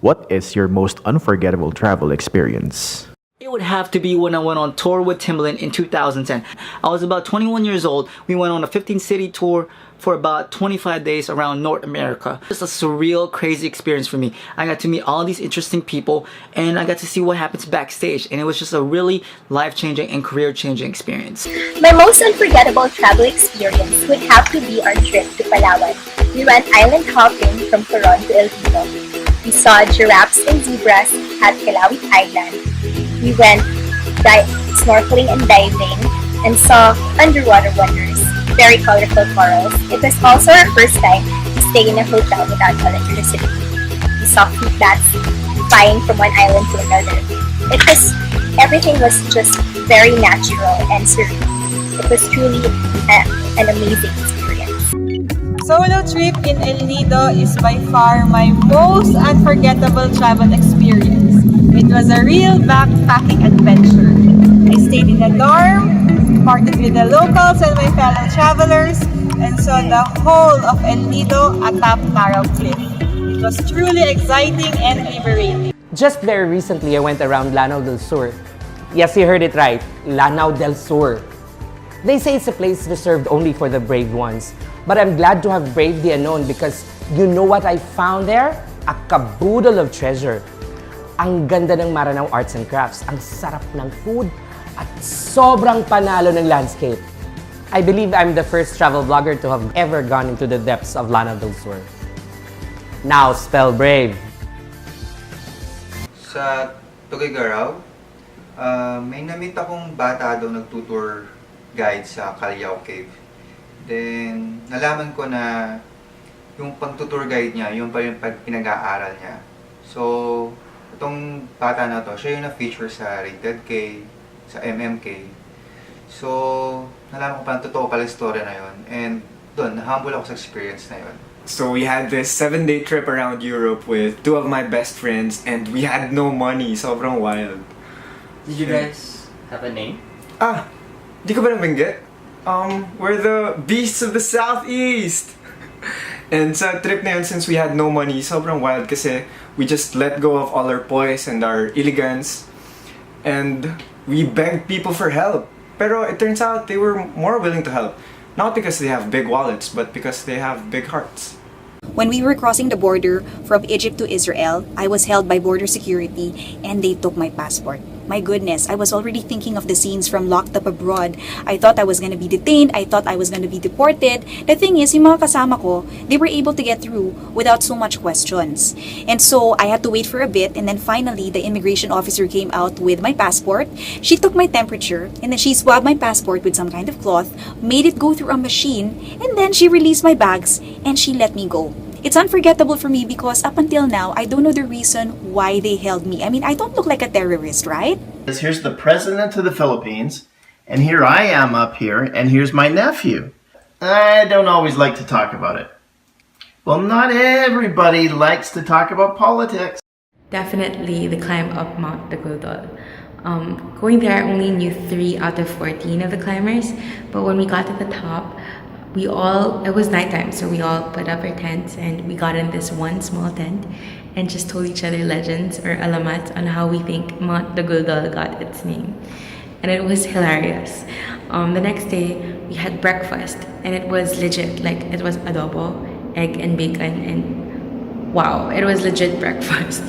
What is your most unforgettable travel experience? It would have to be when I went on tour with Timbaland in 2010. I was about 21 years old. We went on a 15-city tour for about 25 days around North America. It's a surreal, crazy experience for me. I got to meet all these interesting people and I got to see what happens backstage, and it was just a really life-changing and career-changing experience. My most unforgettable travel experience would have to be our trip to Palawan. We went island hopping from Coron to El Nido. We saw giraffes and zebras at Calawit Island. We went snorkeling and diving and saw underwater wonders, very colorful corals. It was also our first time to stay in a hotel without electricity. We saw fruit bats flying from one island to another. Everything was just very natural and surreal. It was truly an amazing experience. Solo trip in El Nido is by far my most unforgettable travel experience. It was a real backpacking adventure. I stayed in a dorm, partied with the locals and my fellow travelers, and saw the whole of El Nido atop Narrow Cliff. It was truly exciting and liberating. Just very recently, I went around Lanao del Sur. Yes, you heard it right, Lanao del Sur. They say it's a place reserved only for the brave ones. But I'm glad to have braved the unknown because you know what I found there? A caboodle of treasure. Ang ganda ng Maranao Arts and Crafts, ang sarap ng food, at sobrang panalo ng landscape. I believe I'm the first travel vlogger to have ever gone into the depths of Lanao del Sur. Now spell brave. Sa Tuguegarao, may namit akong bata daw nagtutour guide sa Callao Cave. Then, nalaman ko na yung pag-tour guide niya, yung pa yung pinag-aaral niya. So, itong bata na to, siya yung na-feature sa Rated K, sa MMK. So, nalaman ko pa totoo pala yung story na yun. And doon, na-humble ako sa experience na yun. So we had this 7-day trip around Europe with 2 of my best friends and we had no money. Sobrang wild. Did you guys have a name? Di ko ba nabanggit? We're the Beasts of the Southeast! And sa trip na yun, since we had no money, sobrang wild kasi we just let go of all our poise and our elegance and we begged people for help. Pero it turns out they were more willing to help. Not because they have big wallets, but because they have big hearts. When we were crossing the border from Egypt to Israel, I was held by border security and they took my passport. My goodness, I was already thinking of the scenes from Locked Up Abroad. I thought I was going to be detained. I thought I was going to be deported. The thing is, yung mga kasama ko, they were able to get through without so much questions. And so, I had to wait for a bit and then finally, the immigration officer came out with my passport. She took my temperature and then she swabbed my passport with some kind of cloth, made it go through a machine, and then she released my bags and she let me go. It's unforgettable for me because up until now, I don't know the reason why they held me. I mean, I don't look like a terrorist, right? Here's the president of the Philippines, and here I am up here, and here's my nephew. I don't always like to talk about it. Well, not everybody likes to talk about politics. Definitely the climb up Mount Dagudol. Going there, I only knew 3 out of 14 of the climbers, but when we got to the top, it was nighttime, so we all put up our tents and we got in this one small tent and just told each other legends or alamat on how we think Mount Dagudol got its name. And it was hilarious. The next day, we had breakfast and it was legit, like it was adobo, egg and bacon, and wow, it was legit breakfast.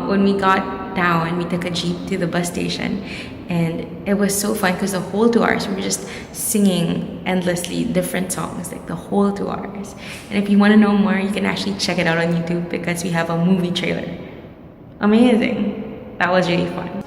When we got down, we took a jeep to the bus station and it was so fun because the whole 2 hours we were just singing endlessly different songs, like the whole 2 hours. And if you want to know more, you can actually check it out on YouTube because we have a movie trailer. Amazing. That was really fun.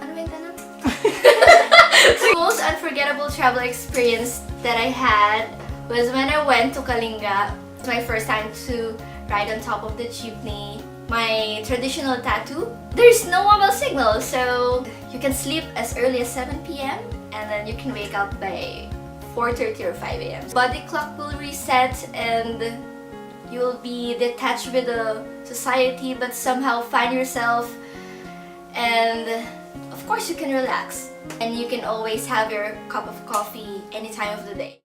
The most unforgettable travel experience that I had was when I went to Kalinga. It was my first time to ride on top of the jeepney. My traditional tattoo. There's no mobile signal, so you can sleep as early as 7 p.m. and then you can wake up by 4:30 or 5 a.m. Body clock will reset and you will be detached with the society but somehow find yourself, and of course you can relax and you can always have your cup of coffee any time of the day.